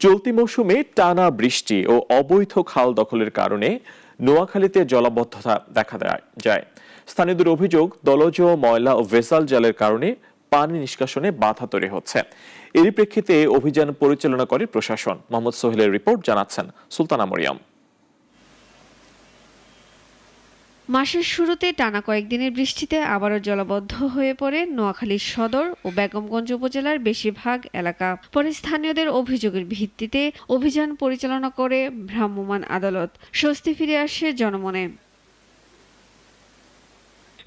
চলতি মৌসুমে টানা বৃষ্টি ও অবৈধ খাল দখলের কারণে নোয়াখালীতে জলাবদ্ধতা দেখা যায়। স্থানীয়দের অভিযোগ, দলজ ময়লা ও ভেসাল জালের কারণে পানি নিষ্কাশনে বাধা তৈরি হচ্ছে। এরই প্রেক্ষিতে অভিযান পরিচালনা করে প্রশাসন। মোহাম্মদ সোহেলের রিপোর্ট, জানাচ্ছেন সুলতানা মরিয়ম। মাসের শুরুতে টানা কয়েকদিনের বৃষ্টিতে আবারও জলাবদ্ধ হয়ে পড়ে নোয়াখালীর সদর ও বেগমগঞ্জ উপজেলার বেশিরভাগ এলাকা। পরে স্থানীয়দের অভিযোগের ভিত্তিতে অভিযান পরিচালনা করে ভ্রাম্যমাণ আদালত। স্বস্তি ফিরে আসে জনমনে।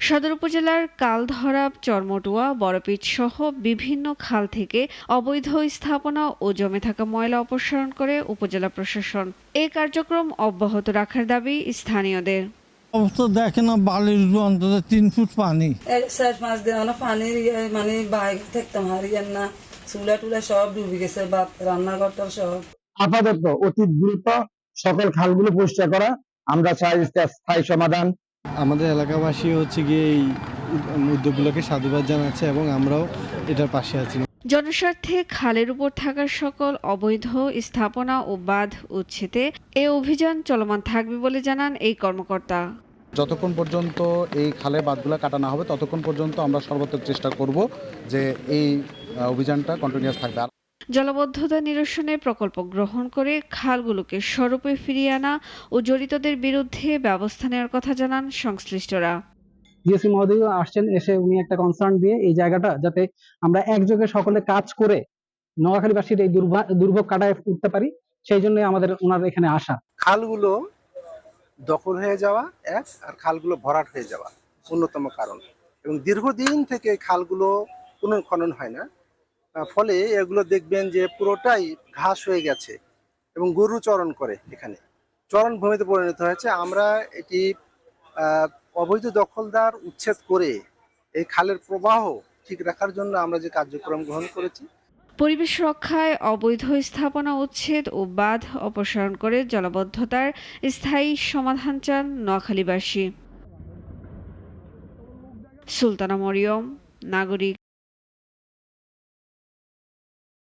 সদর উপজেলার কালধরা, চরমটুয়া, বড়পিচ সহ বিভিন্ন খাল থেকে অবৈধ স্থাপনা ও জমে থাকা ময়লা অপসারণ করে উপজেলা প্রশাসন। এই কার্যক্রম অব্যাহত রাখার দাবি স্থানীয়দের। অবস্থা দেখে না, বালির অন্তত 3 ফুট পানি। 4-5 দিন পানির মানে বাইরে থাকতাম হারিয়ান না, চুলা টুলা সব ডুবে গেছে, রান্নাঘরটা সব। আপাতত অতি দ্রুত সকল খালগুলো পরিষ্কার করা, আমরা চাই স্থায়ী সমাধান। আমাদের এলাকাবাসী গিয়ে এই উদ্যোগগুলোকে সাধুবাদ জানাচ্ছে এবং আমরাও এটার পাশে আছি। জনস্বার্থে খালের উপর থাকা সকল অবৈধ স্থাপনা ও বাঁধ উচ্ছেদে এ অভিযান চলমান থাকবে বলে জানান এই কর্মকর্তা। যতক্ষণ পর্যন্ত এই খালের বাঁধগুলো কাটা না হবে ততক্ষণ পর্যন্ত আমরা সর্বোচ্চ চেষ্টা করব যে এই অভিযানটা কন্টিনিউয়াস থাকবে। জলাবদ্ধতা নিরসনে প্রকল্প গ্রহণ করে খালগুলোকে স্বরূপে ফিরিয়ে আনা ও জড়িতদের বিরুদ্ধে ব্যবস্থা নেওয়ার কথা জানান সংশ্লিষ্টরা। ডিএসপি মহোদয় আসছেন, এসে উনি একটা কনসার্ন দিয়ে এই জায়গাটা যাতে আমরা একযোগে সকলে কাজ করে নোয়াখালীবাসীর এই দুর্ভোগ কাটায় উঠতে পারি, সেই জন্য আমাদের ওনার এখানে আসা। খালগুলো দখল হয়ে যাওয়া এক, আর খালগুলো ভরাট হয়ে যাওয়া অন্যতম কারণ, এবং দীর্ঘদিন থেকে খালগুলো পুনর্খনন হয় না, ফলে এগুলো দেখবেন যে পুরোটাই ঘাস হয়ে গেছে এবং গরু চরণ করে, এখানে চরণভূমিতে পরিণত হয়েছে। আমরা এটি অবৈধ দখলদার উচ্ছেদ করে এই খালের প্রবাহ ঠিক রাখার জন্য আমরা যে কার্যক্রম গ্রহণ করেছি। পরিবেশ রক্ষায় অবৈধ স্থাপনা উচ্ছেদ ও বাঁধ অপসারণ করে জলাবদ্ধতার স্থায়ী সমাধান চান নোয়াখালীবাসী। সুলতানা মরিয়ম, নাগরিক।